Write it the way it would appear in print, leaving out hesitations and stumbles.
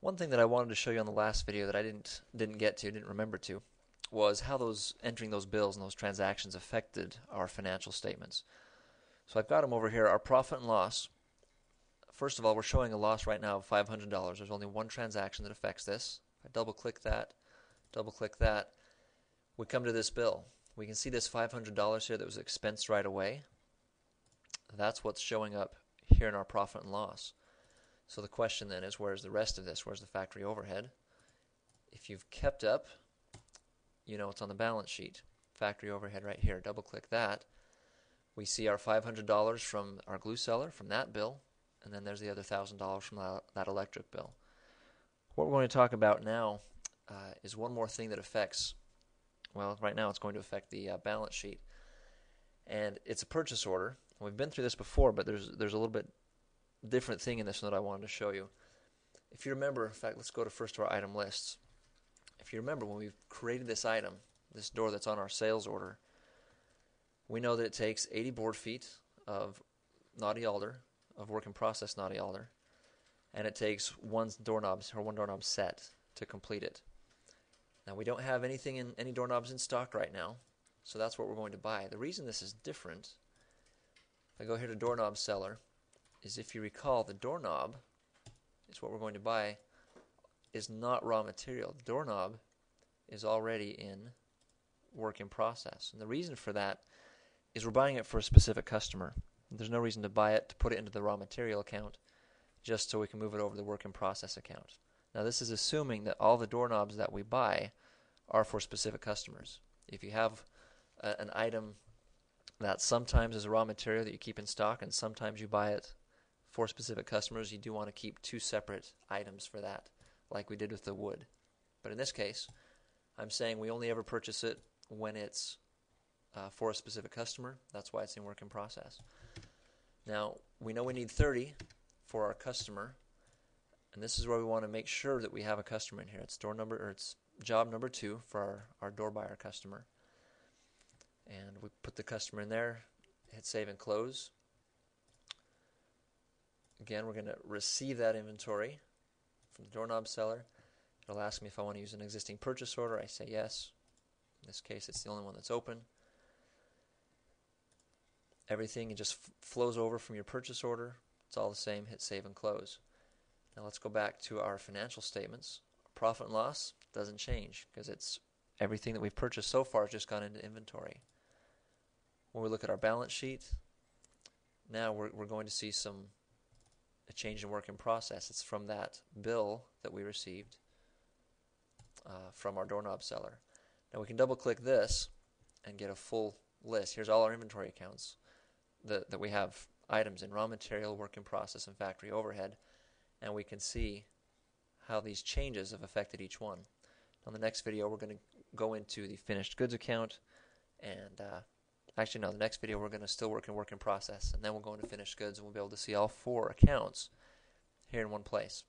One thing that I wanted to show you on the last video that I didn't remember to, was how entering those bills and those transactions affected our financial statements. So I've got them over here. Our profit and loss. First of all, we're showing a loss right now of $500. There's only one transaction that affects this. If I double click that, we come to this bill. We can see this $500 here that was expensed right away. That's what's showing up here in our profit and loss. So the question then is, where's the rest of this? Where's the factory overhead? If you've kept up, you know it's on the balance sheet. Factory overhead right here. Double click that. We see our $500 from our glue seller, from that bill, and then there's the other $1,000 from that electric bill. What we're going to talk about now is one more thing that affects, well, right now it's going to affect the balance sheet. And it's a purchase order. We've been through this before, but there's a little bit different thing in this one that I wanted to show you. If you remember, in fact, let's go first to our item lists. If you remember, when we created this item, this door that's on our sales order, we know that it takes 80 board feet of knotty alder, of work in process knotty alder, and it takes one doorknob set to complete it. Now we don't have any doorknobs in stock right now, so that's what we're going to buy. The reason this is different, if I go here to doorknob seller, is if you recall, the doorknob is what we're going to buy, is not raw material. The doorknob is already in work in process. And the reason for that is we're buying it for a specific customer. There's no reason to buy it, to put it into the raw material account, just so we can move it over to the work in process account. Now this is assuming that all the doorknobs that we buy are for specific customers. If you have an item that sometimes is a raw material that you keep in stock and sometimes you buy it for specific customers, you do want to keep two separate items for that, like we did with the wood. But in this case, I'm saying we only ever purchase it when it's for a specific customer. That's why it's in work in process. Now, we know we need 30 for our customer, and this is where we want to make sure that we have a customer in here. It's job number 2 for our door buyer customer. And we put the customer in there, hit save and close. Again, we're going to receive that inventory from the doorknob seller. It'll ask me if I want to use an existing purchase order. I say yes. In this case, it's the only one that's open. Everything just flows over from your purchase order. It's all the same. Hit save and close. Now let's go back to our financial statements. Profit and loss doesn't change because it's everything that we've purchased so far has just gone into inventory. When we look at our balance sheet, now we're going to see a change in work in process. It's from that bill that we received from our doorknob seller. Now we can double click this and get a full list. Here's all our inventory accounts that we have items in: raw material, work in process, and factory overhead. And we can see how these changes have affected each one. On the next video, we're going to go into the finished goods account, and actually no, the next video we're going to still work in process, and then we'll go into finished goods, and we'll be able to see all 4 accounts here in one place.